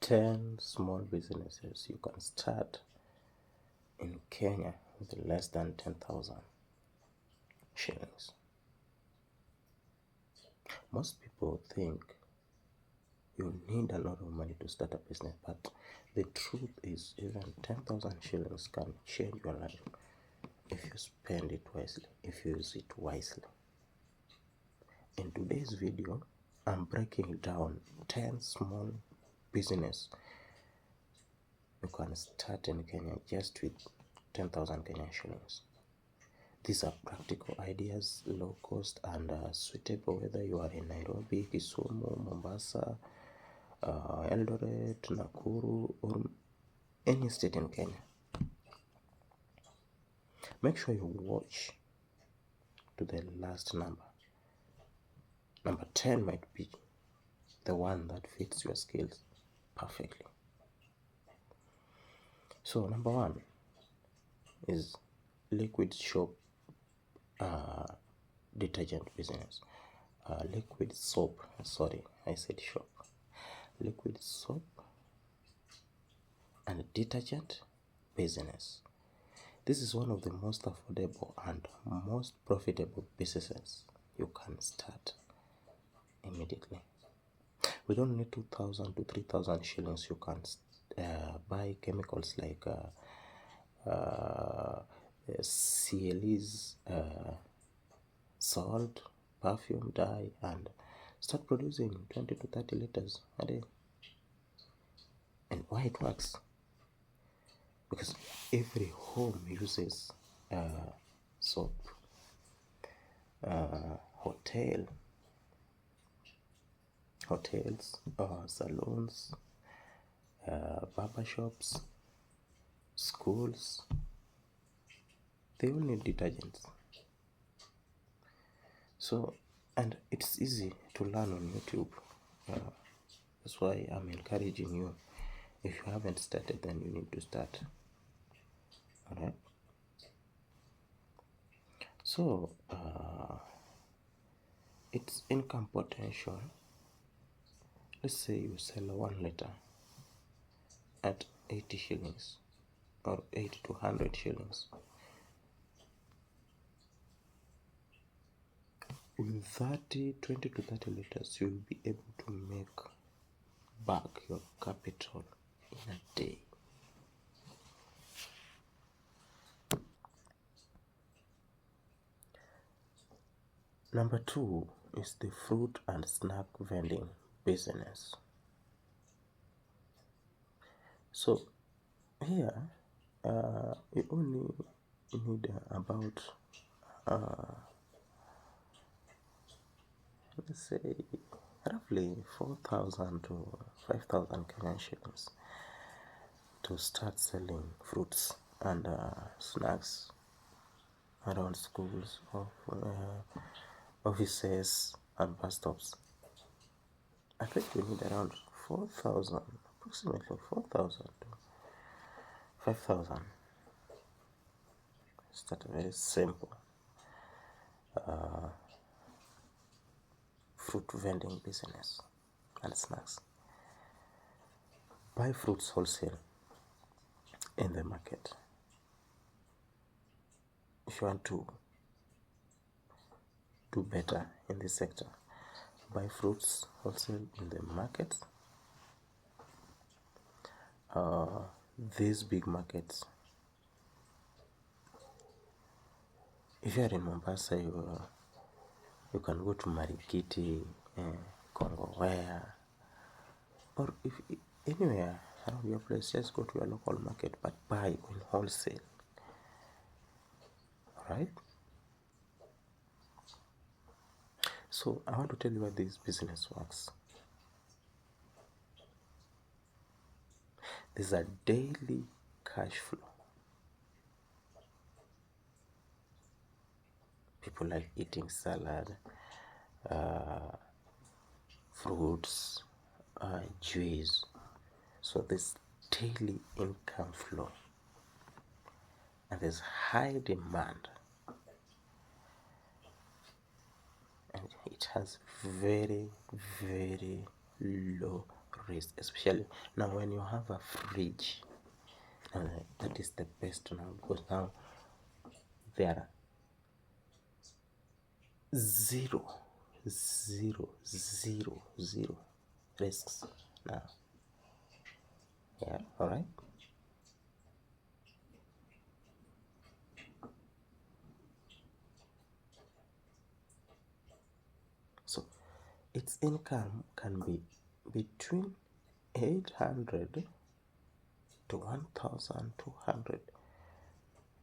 10 small businesses you can start in Kenya with less than 10,000 shillings. Most people think you need a lot of money to start a business, but the truth is even 10,000 shillings can change your life if you spend it wisely, if you use it wisely. In today's video, I'm breaking down 10 small business you can start in Kenya just with 10,000 Kenyan shillings. These are practical ideas, low cost and suitable whether you are in Nairobi, Kisumu, Mombasa, Eldoret, Nakuru, or any state in Kenya. Make sure you watch to the last number. Number 10 might be the one that fits your skills perfectly. So number 1 is liquid soap detergent business. Liquid soap and detergent business. This is one of the most affordable and most profitable businesses you can start immediately. With only 2,000 to 3,000 shillings, you can buy chemicals like CLEs, salt, perfume, dye, and start producing 20 to 30 liters a day. And why it works? Because every home uses soap. Hotels, salons, barber shops, schools, they all need detergents. So, and it's easy to learn on YouTube. That's why I'm encouraging you. If you haven't started, then you need to start. Alright? So, its income potential. Let's say you sell 1 liter at 80 shillings or 80 to 100 shillings. With 20 to 30 liters, you'll be able to make back your capital in a day. Number 2 is the fruit and snack vending business. So here you only need about let's say roughly 4,000 to 5,000 Kenyan shillings to start selling fruits and snacks around schools, offices and bus stops. I think we need around 4,000, approximately 4,000 to 5,000. Start a very simple fruit vending business and snacks. Buy fruits wholesale in the market. If you want to do better in this sector, buy fruits wholesale in the market. These big markets. If you are in Mombasa, you can go to Marikiti, Kongowea, or if anywhere around your place, just go to your local market, but buy on wholesale. Alright? So I want to tell you how this business works. There's a daily cash flow. People like eating salad, fruits, juice. So there's daily income flow. And there's high demand. And it has very, very low risk, especially now when you have a fridge. That is the best now, because now there are zero, zero, zero, zero risks now. Yeah, all right. So its income can be between 800 to 1,200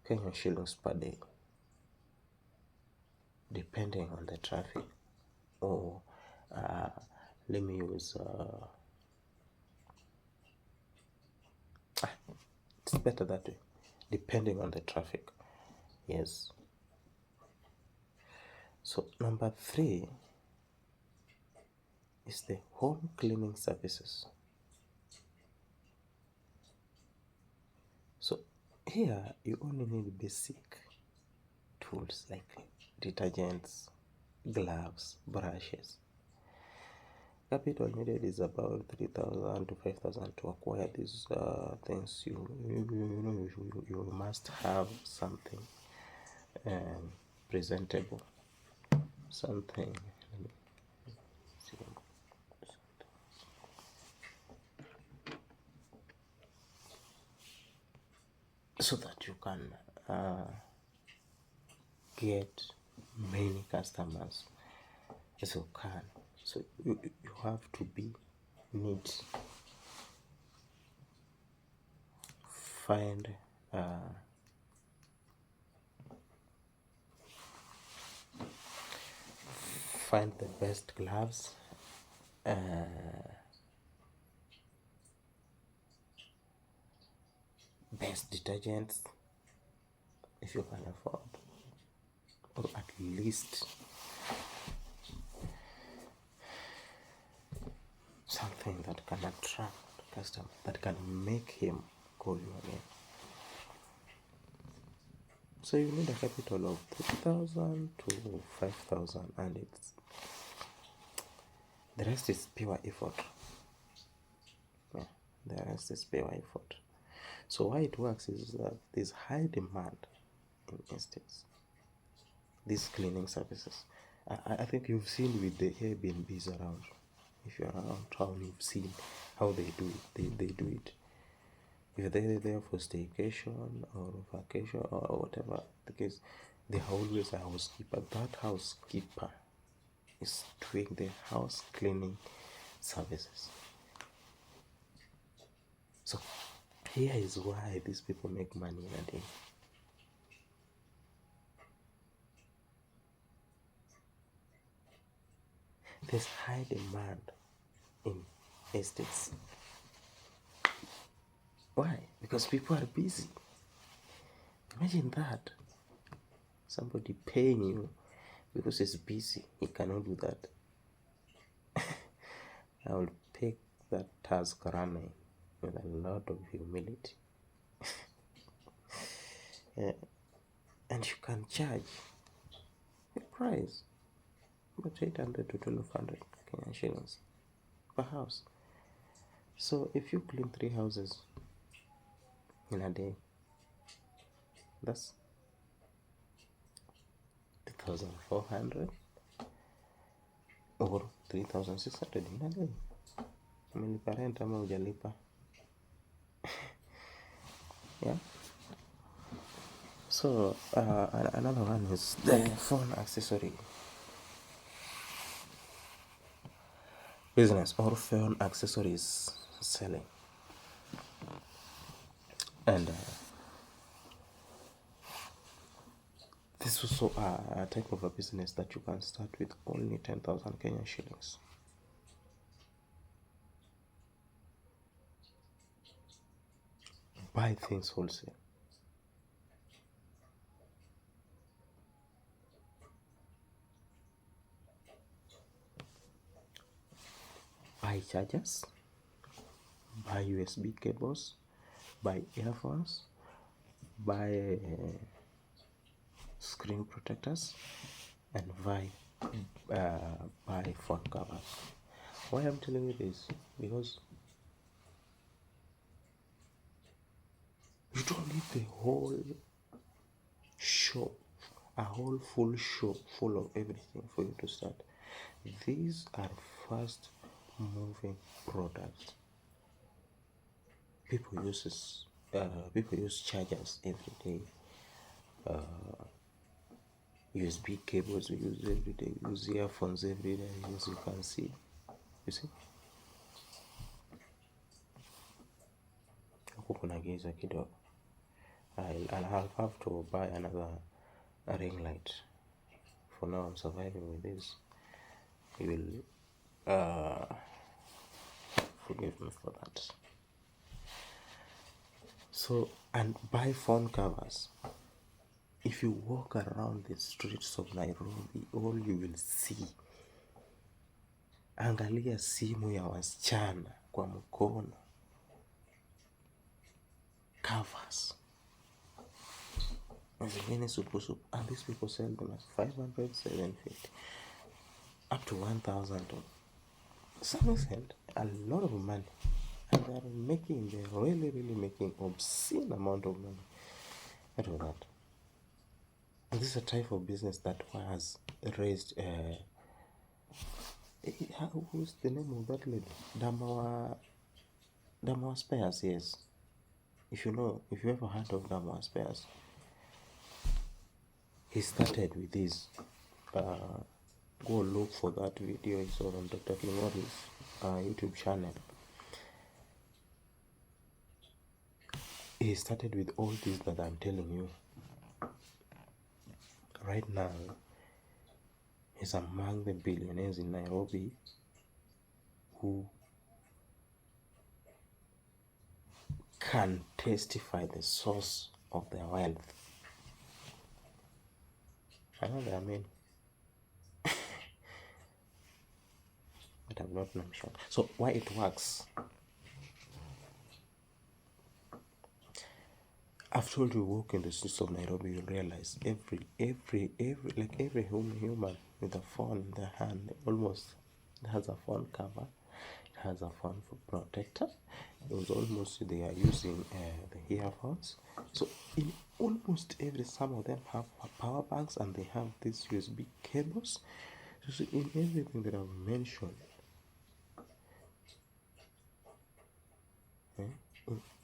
Kenyan shillings per day, depending on the traffic. Or let me use it's better that way, depending on the traffic. Yes. So number 3 is the home cleaning services. So here you only need basic tools like detergents, gloves, brushes. Capital needed is about 3,000 to 5,000 to acquire these things. You must have something presentable, something. Let me see. So that you can get many customers as you can. So you have to be neat. Find the best gloves, best detergents if you can afford, or at least something that can attract the customer, that can make him call you again. So you need a capital of 3,000 to 5,000, and the rest is pure effort. Yeah, the rest is pure effort. So why it works is that there's high demand in estates, these cleaning services. I think you've seen with the Airbnbs around. If you're around town, you've seen how they do it. They do it. If they're there for staycation or vacation or whatever the case, they are always a housekeeper. That housekeeper is doing the house cleaning services. So here is why these people make money in a day. There's high demand in estates. Why? Because people are busy. Imagine that. Somebody paying you because he's busy. He cannot do that. I will pick that task running with a lot of humility. Yeah. And you can charge a price about 800 to 1,200 Kenyan shillings per house. So if you clean 3 houses in a day, that's 2,400 or 3,600 in a day. Umelipa rent ama hujalipa? Yeah. So another one is the phone accessory business, or phone accessories selling. And this is also a type of a business that you can start with only 10,000 Kenyan shillings. Buy things wholesale. Buy chargers, buy USB cables, buy earphones, buy screen protectors, and buy phone covers. Why I'm telling you this? Because You don't need the whole show, a whole full show full of everything for you to start. These are fast moving products. People use chargers every day. USB cables we use every day. We use earphones every day, as you can see. You see? Huku kuna giza kidogo. I'll have to buy another ring light. For now, I'm surviving with this. You will forgive me for that. So, and buy phone covers. If you walk around the streets of Nairobi, all you will see, angalia simu ya wasichana kwa mkono, covers. Zingine supu, and these people sell them at 500, 750, up to 1,000. Some send a lot of money, and they're really making obscene amount of money out of that. And this is a type of business that has raised who's the name of that lady? Damawa Spares, yes. If you ever heard of Damawa Spares, he started with this. Go look for that video. It's on Dr. Kingori's YouTube channel. He started with all this that I'm telling you. Right now, he's among the billionaires in Nairobi who can testify the source of their wealth. I know there are many, but I'm not mentioned. So why it works? I've told you, walk in the streets of Nairobi, you'll realize every human with a phone in their hand almost has a phone cover. It has a phone for protector. It was almost they are using the earphones. So in almost some of them have power banks, and they have these USB cables. So in everything that I've mentioned, in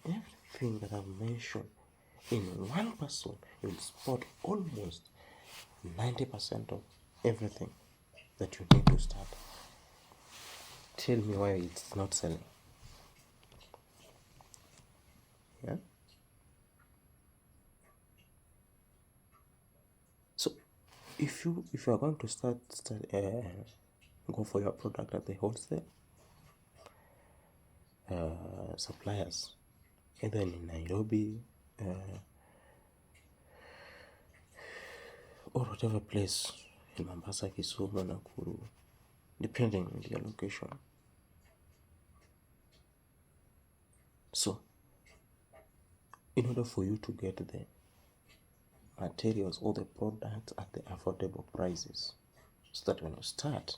everything that I've mentioned, in one person, you'll spot almost 90% of everything that you need to start. Tell me why it's not selling. Yeah. So, if you are going to start go for your product at the wholesale suppliers, either in Nairobi or whatever place in Mombasa, Kisumu, Nakuru, depending on your location. So, in order for you to get the materials or the products at the affordable prices, so that when you start,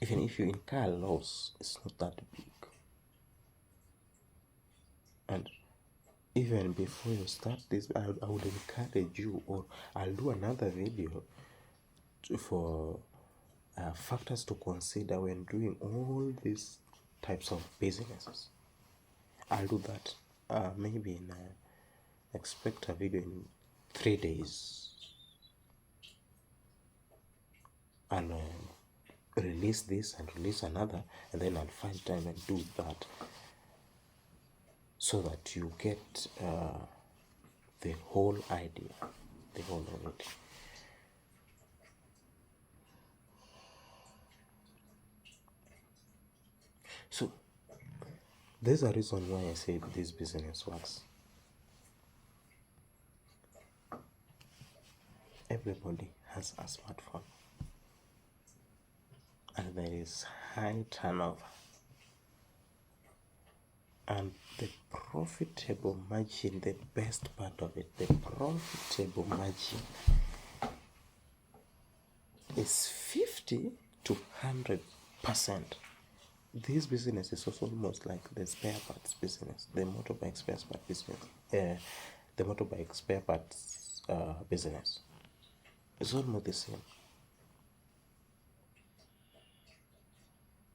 even if you incur loss, it's not that big. And even before you start this, I would encourage you, or I'll do another video for factors to consider when doing all these types of businesses. I'll do that maybe expect a video in 3 days. I'll release this and release another, and then I'll find time and do that, so that you get the whole idea, the whole of it. So there's a reason why I say this business works. Everybody has a smartphone, and there is high turnover, and the profitable margin, the best part of it, the profitable margin is 50 to 100%. this business is also almost like the spare parts business, the motorbike spare part business, the motorbike spare parts business. It's almost the same.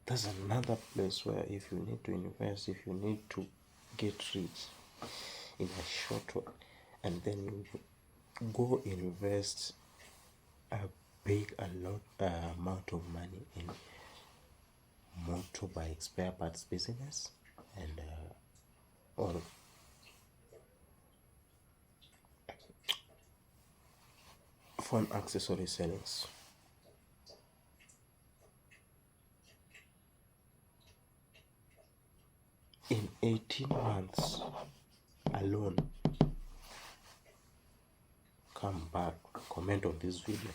That's another place where if you need to invest, if you need to get rich in a short while, and then you go invest a big amount of money in motorbike spare parts business and or phone accessory sellings. In 18 months alone, come back, comment on this video.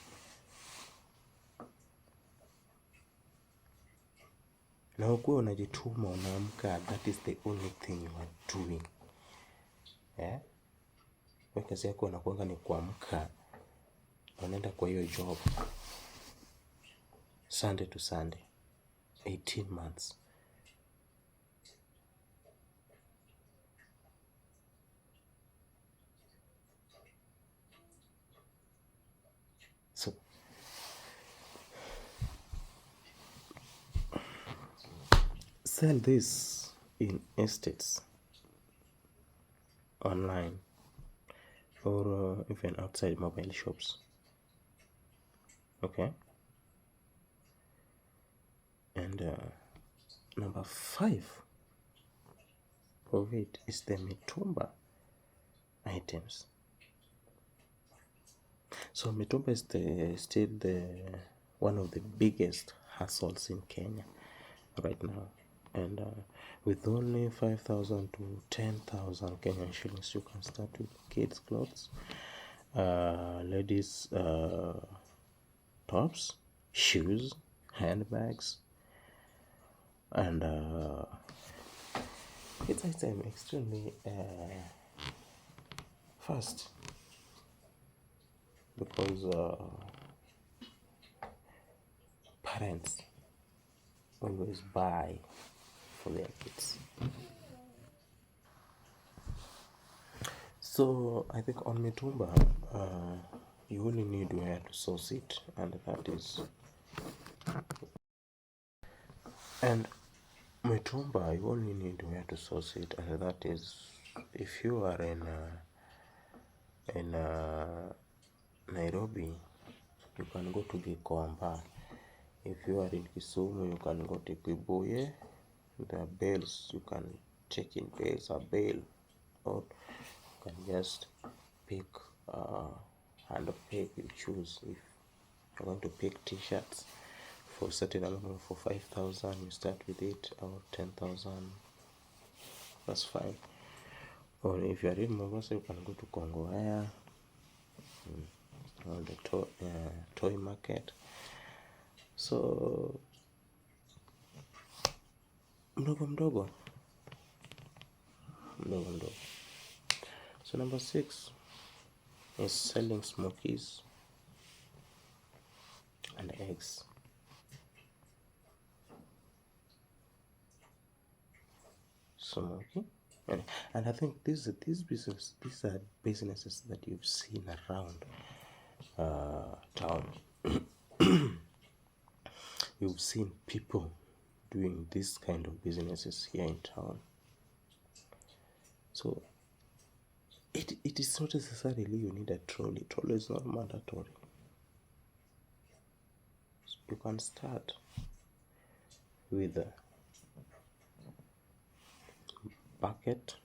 Na ukuwe unajituma, unaamka, that is the only thing you are doing. Wewe kazi yako unakuanga ni kuamka, unaenda kwa hiyo job Sunday to Sunday, 18 months. So sell this in estates, online, or even outside mobile shops. Okay. And number 5 of it is the mitumba items. So mitumba is still the one of the biggest hustles in Kenya right now, and with only 5,000 to 10,000 Kenyan shillings, you can start with kids' clothes, ladies' tops, shoes, handbags, and it's extremely fast because parents always buy for their kids. So I think on mitumba, you only need where to source it, and that is, and mitumba, you only need where to source it, and that is, if you are in Nairobi, you can go to Gikomba. If you are in Kisumu, you can go to Kibuye. There are bales, you can check in bales or bale, or you can just pick hand of pick, you choose. If you're going to pick t-shirts for a certain amount, for 5,000, you start with it, or 10,000, that's fine. Or if you are in Mombasa, you can go to Congo Air, or the toy market. So mdogo. So number 6 is selling smokies and eggs. Smoky, and I think these are businesses that you've seen around town. You've seen people doing this kind of businesses here in town. So it is not necessarily you need a trolley. Trolley is not mandatory. So you can start with a bucket.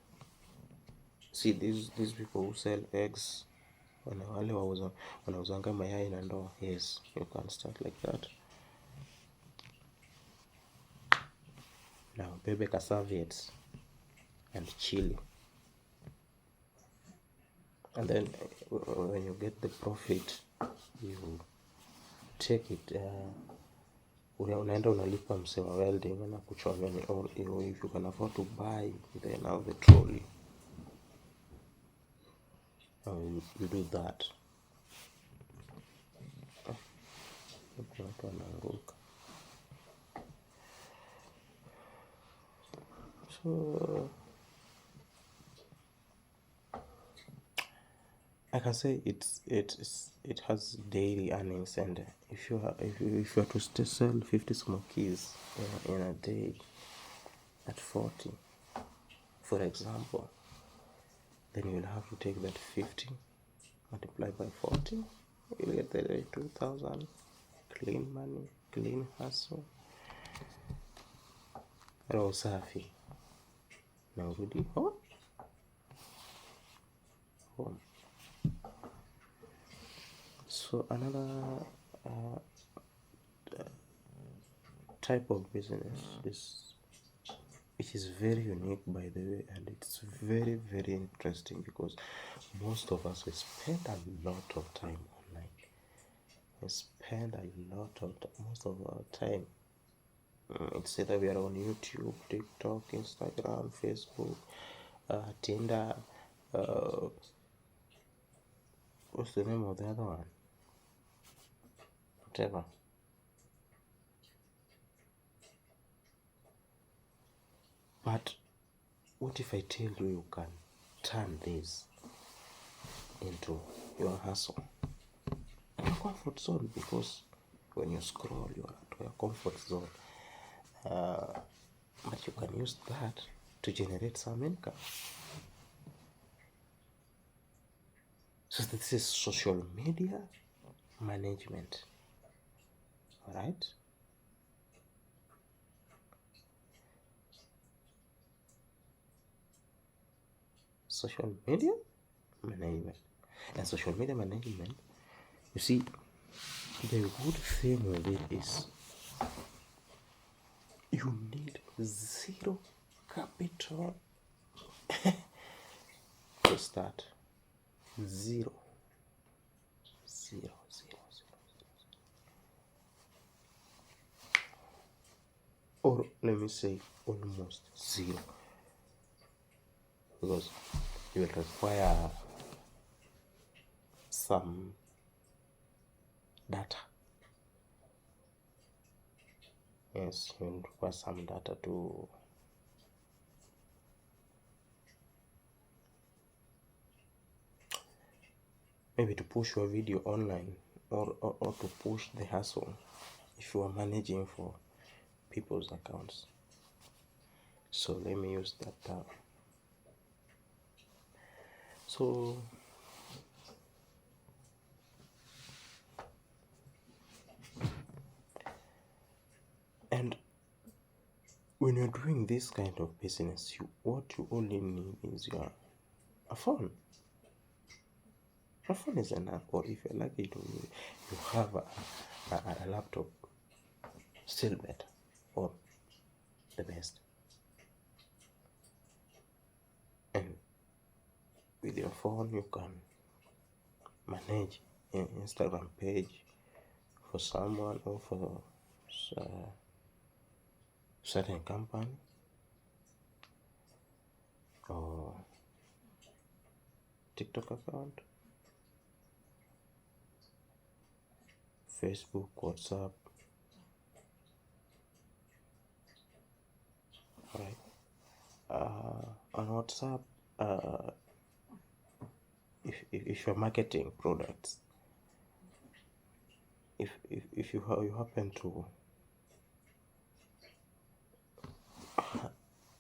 See these people who sell eggs, wale wanauzanga mayai na ndoo. Yes, you can start like that. Now bebe ka serviettes and chili, and then when you get the profit, you take it, unaenda unalipa msee wa welding na kuchomea, or if you can afford to buy then now the trolley, you do that. So I can say it has daily earnings, and if you are to sell 50 smokies in a day at 40, for example, then you'll have to take that 50 multiplied by 40. You'll get the 2,000 clean money, clean hustle. Roho safi na urudi home. So another type of business is, which is very unique by the way, and it's very interesting, because most of us, we spend a lot of time online. We spend a lot of most of our time. It's either we are on YouTube, TikTok, Instagram, Facebook, Tinder, what's the name of the other one? Whatever. But what if I tell you you can turn this into your hustle, your comfort zone? Because when you scroll, you are at your comfort zone. But you can use that to generate some income. So this is social media management. All right. Social media management. And social media management, you see, the good thing with it is you need zero capital to start. Zero. Or let me say almost zero, because you will require some data. Yes, you will require some data to maybe to push your video online, or to push the hustle if you are managing for people's accounts. So let me use that term. So and when you're doing this kind of business, what you only need is a phone. A phone is enough, or if you're lucky you have a laptop, still better, or the best. And with your phone you can manage an Instagram page for someone, or for certain company, or TikTok account, Facebook, WhatsApp. Right. On WhatsApp, if you're marketing products, if you happen to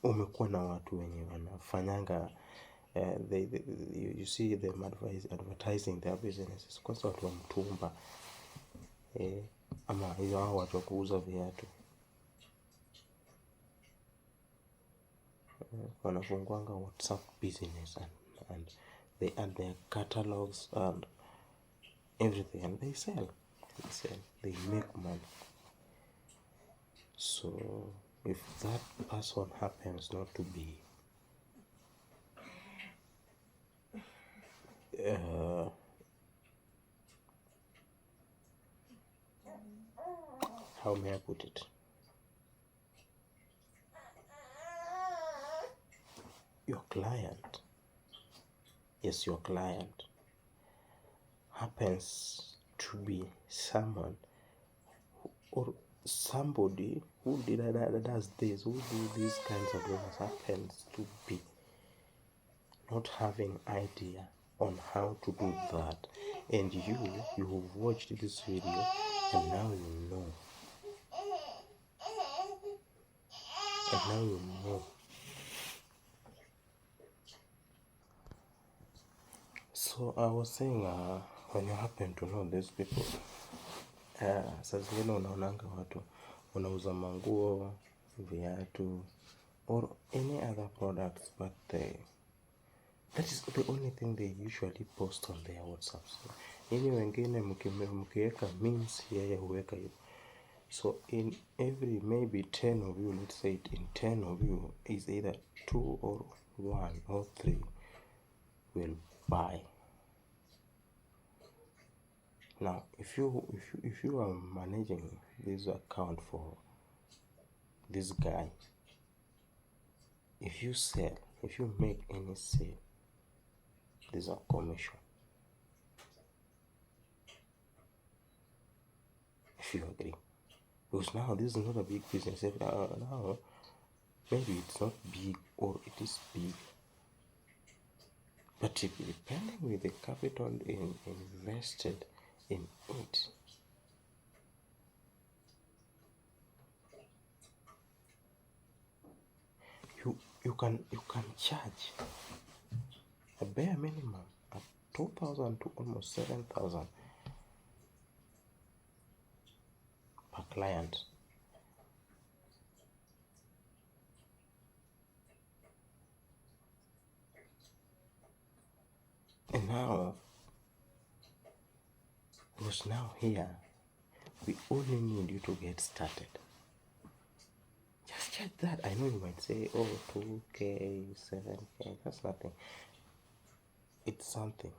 umekuwa na watu wenye wanafanyanga you see them advertising their businesses, kwanza watu wa mtumba, ama hizo hao watu wa kuuza viatu, wanafunguanga WhatsApp business, and they add their catalogs and everything, and they sell, they make money. So if that person happens not to be how may I put it, your client happens to be someone who, or somebody who does this, who do these kinds of business, happens to be not having idea on how to do that, and you've watched this video and now you know, So I was saying, when you happen to know these people, saa zingine unaonanga watu wanauza manguo, viatu, or any other products, but that is the only thing they usually post on their WhatsApps. Ini wengine mkiweka memes, yeye huweka hiyo. So in every maybe 10 of you, let's say in 10 of you, is either 2 or 1 or 3 will buy. Now, if you are managing this account for this guy, if you sell, if you make any sale, there's a commission. If you agree, because now this is not a big business. Now, maybe it's not big or it is big, but depending with the capital invested in it, you can charge a bare minimum at 2,000 to almost 7,000 per client. And now, because now here, we only need you to get started. Just check that. I know you might say, oh, 2K, 7K, that's nothing. It's something.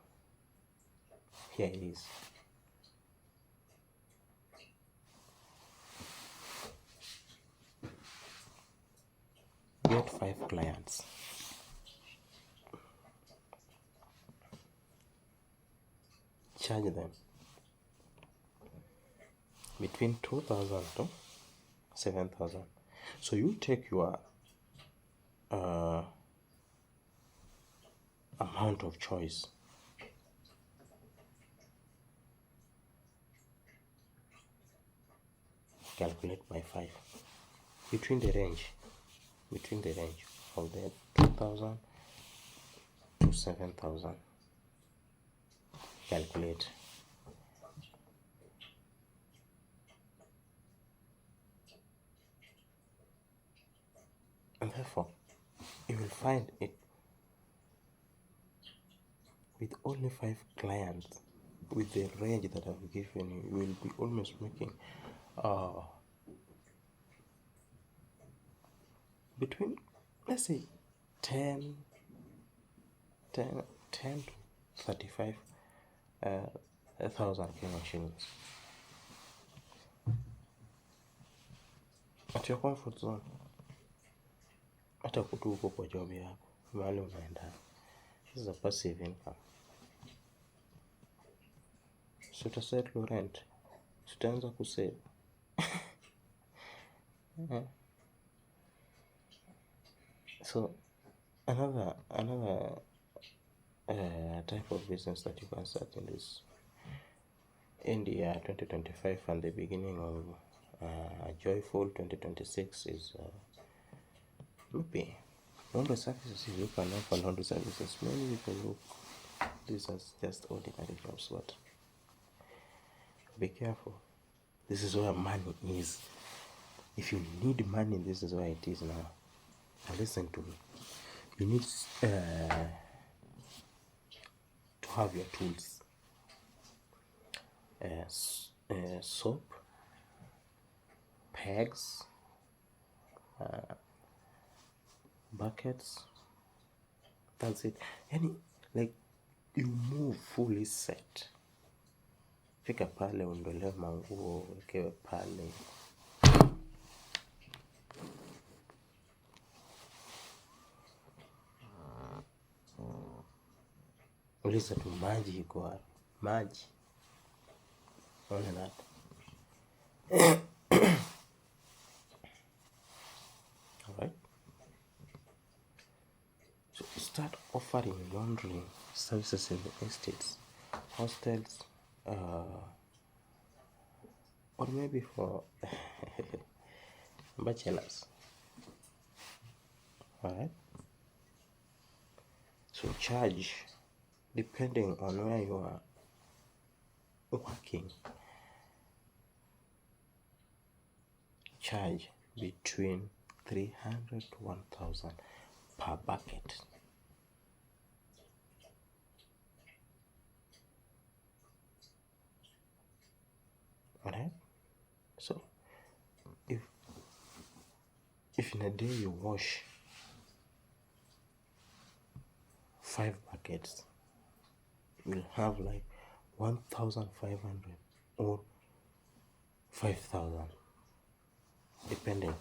Here it is. Get 5 clients. Charge them between 2,000 to 7,000. So you take your amount of choice. Calculate by 5. Between the range of the 2,000 to 7,000. Calculate. And therefore, you will find it with only 5 clients, with the range that I've given you, you will be almost making between, let's say, 10 to 35,000 Kenyan shillings at your comfort zone. Hata kutu huko kwa job yako, mahali unaenda. This is a passive income. So to settle rent, tutaanza kusave. So another type of business that you can start in this in the year 2025 and the beginning of a joyful 2026 is maybe laundry services. If you can offer laundry services, many people look this as just ordinary jobs, but be careful. This is where money is. If you need money, this is where it is now. And listen to me. You need to have your tools. Soap, pegs, buckets. That's it. Like you move fully set. Fika pale, ondolewe manguo, wekewe pale. Uliza tu maji iko wapi? Maji. Ona that. offering laundry services in the estates, hostels, or maybe for bachelors. Alright? So charge depending on where you are working. Charge between 300 to 1000 per bucket. Alright? So if in a day you wash 5 buckets, you'll have like 1500 or 5000, depending.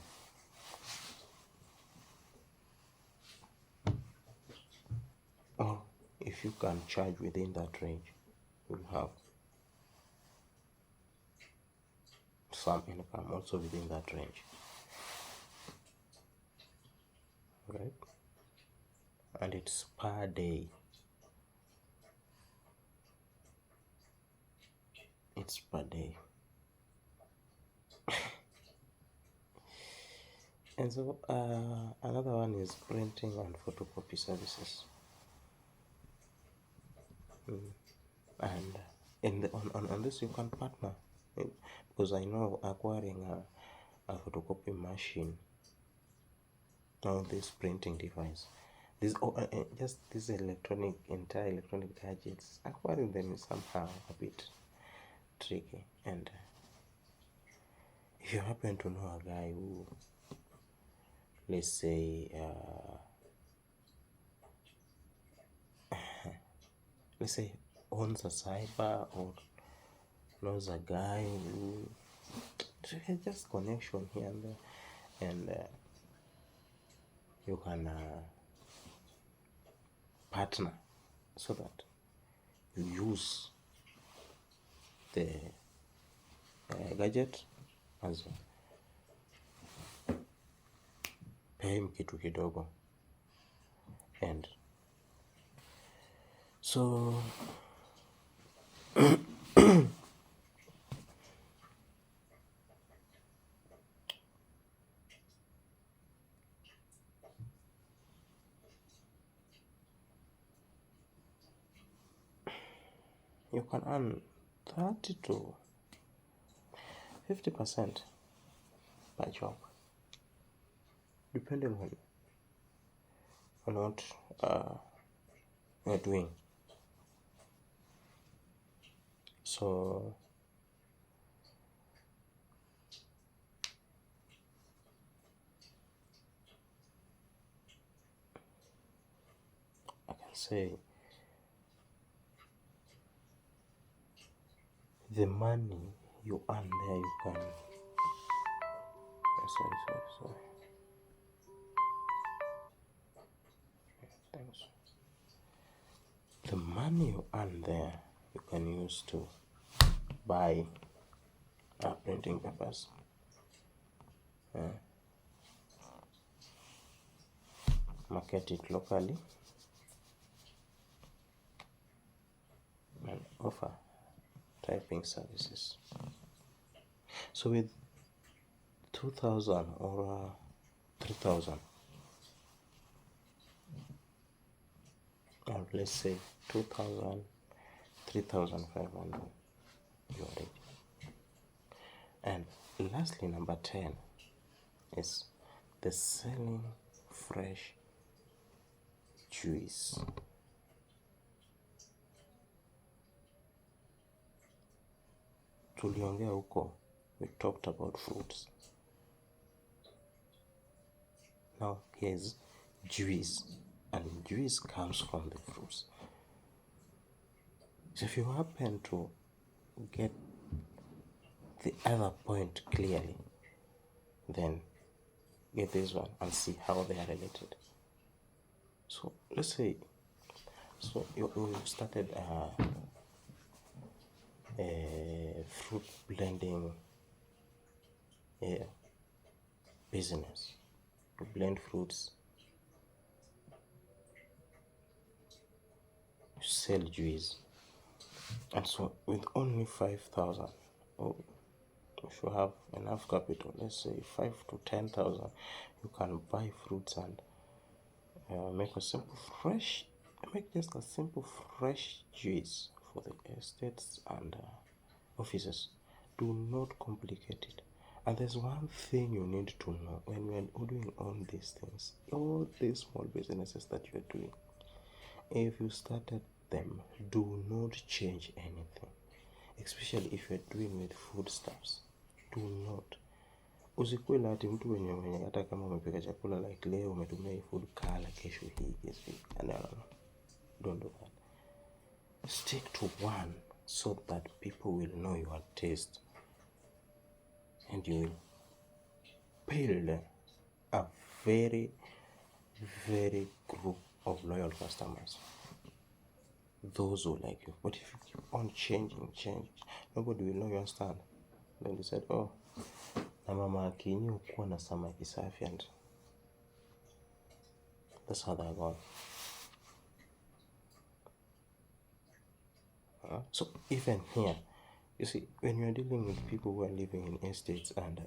Or if you can charge within that range, you'll have some income also within that range. Right? And it's per day. It's per day. And so another one is printing and photocopy services. And on this you can partner, because I know acquiring a photocopy machine, now this printing device, just these entire electronic gadgets, acquiring them is somehow a bit tricky. And if you happen to know a guy who, let's say, owns a cyber, or knows a guy who just connection here and there, and you can partner so that you use the gadget as pay him kitu kidogo. And so you can earn 30 to 50% per job, depending on what you're doing. So I can say the money you earn there, you can sorry. Thanks. The money you earn there, you can use to buy printing papers, market it locally, and offer typing services. So with 2000 or 3000, or let's say 2000, 3500, you're ready. And lastly, number 10 is the selling fresh juice. Tuliongea huko, we talked about fruits. Now here's juice, and juice comes from the fruits. So if you happen to get the other point clearly, then get this one and see how they are related. So let's say, you started a fruit blending business. You blend fruits sell juice. And so with only 5,000, oh, if you have enough capital, let's say 5 to 10,000, you can buy fruits and make just a simple fresh juice for the estates and offices. Do not complicate it. And there's one thing you need to know when you're doing all these things, all these small businesses that you're doing. If you started them, do not change anything, especially if you're doing with foodstuffs. Do not. Usikule ati mtu wenye hata kama umepika chakula like leo umetumia hii food kala kesho hii kesho. No. Don't do that. Stick to one so that people will know your taste and you will build a very, very group of loyal customers. Those who like you. But if you keep on changing, nobody will know your stand. Then they said, oh, na mama akinyi ukuwa na samaki safi, and that's how they're going. So even here, you see, when you're dealing with people who are living in estates and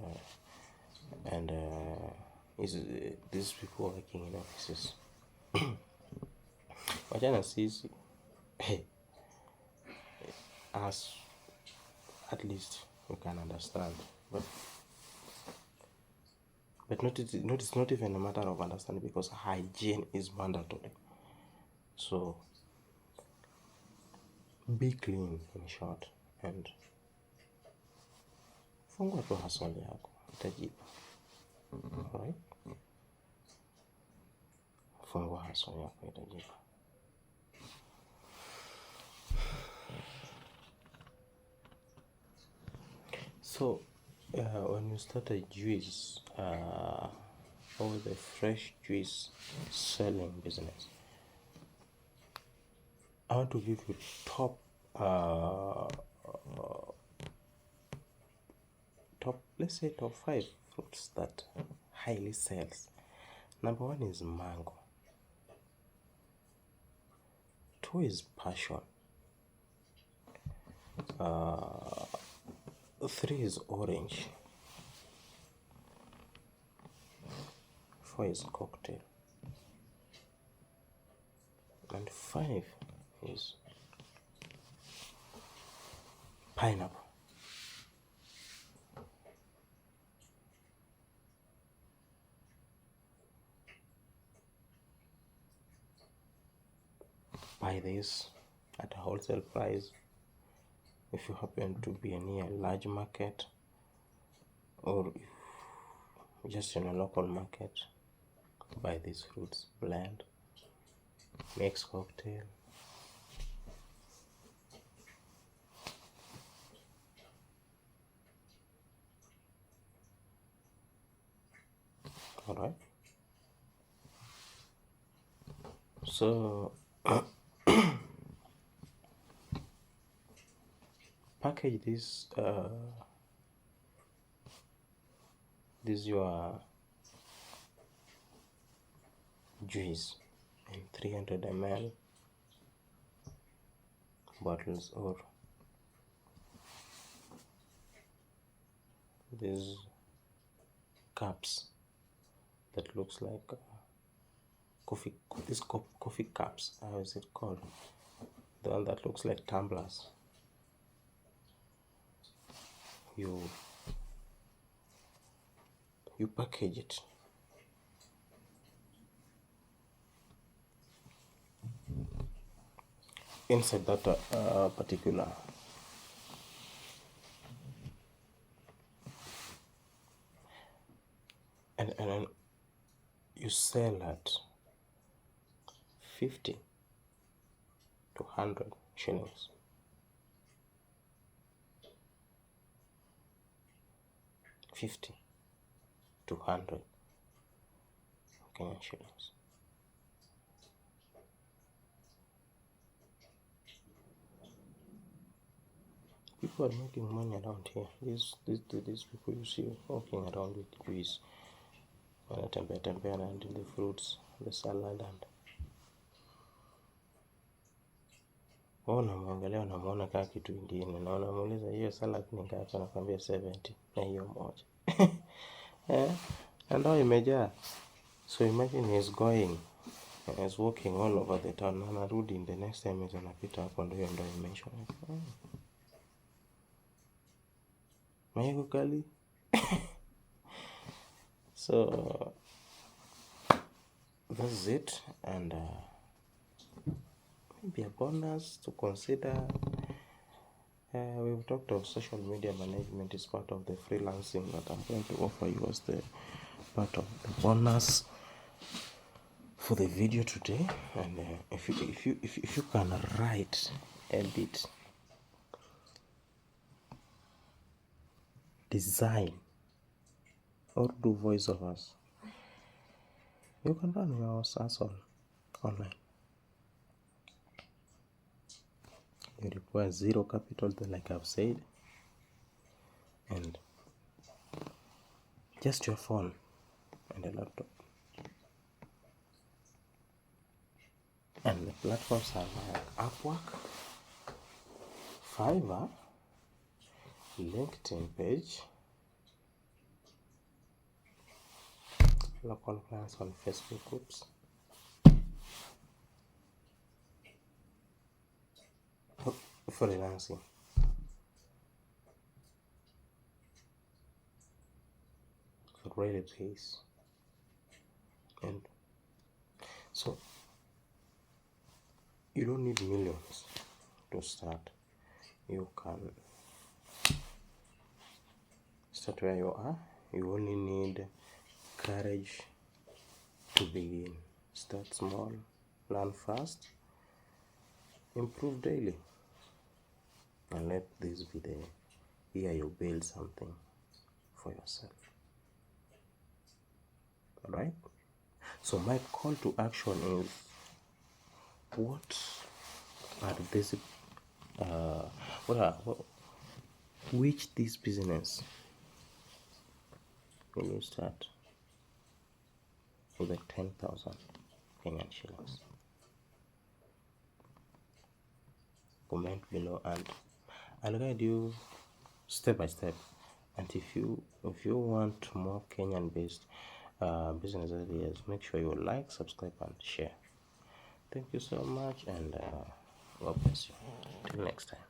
these people working in offices, wajana sees, hey, as at least you can understand, but it's not even a matter of understanding, because hygiene is mandatory. So be clean, in short, and fungua tu hustle yako, itajipa. Alright? Fungua hustle yako, itajipa. So when you start a juice or the fresh juice selling business, I want to give you top, let's say top 5 fruits that highly sells. Number 1 is mango. 2 is passion. 3 is orange. 4 is cocktail. And 5 is pineapple. Buy this at a wholesale price. If you happen to be near a large market, or just in a local market, buy these fruits, blend, mix cocktail. Alright. So package this your juice in 300 ml bottles, or these cups that looks like coffee cups. How is it called? The one that looks like tumblers. You package it. Inside that particular and then you sell at 50 to 100 shillings. 50 to 100 Kenyan shillings. People are making money around here. These people you see walking around with juice, wanatembea and the fruits, the salad, and unamwangalia unamuona kaa kitu ingine, na unamuuliza hiyo salad ni ngapi, anakwambia 70 na hiyo moja. Na ndoo imejaa. So imagine he's walking all over the town, na anarudi in the next time is anapita hapo, ndio hiyo ndoo imeisha. Mayego kali. So that's it, and maybe a bonus to consider. We've talked of social media management is part of the freelancing that I'm going to offer you as the part of the bonus for the video today. And if you can write, edit, design, or do voiceovers, you can run your hustle online. You require zero capital, like I've said, and just your phone and a laptop. And the platforms are like Upwork, Fiverr, LinkedIn page, local clients on Facebook groups, freelancing. It really pays. And so you don't need millions to start. You can start where you are. You only need courage to begin. Start small, learn fast, improve daily, and let this be the year you build something for yourself. Alright? So my call to action is, which this business will you start with the 10,000 Kenyan shillings? Comment below and I'll guide you step by step. And if you want more Kenyan based business ideas, make sure you like, subscribe, and share. Thank you so much, and God bless you. Till next time.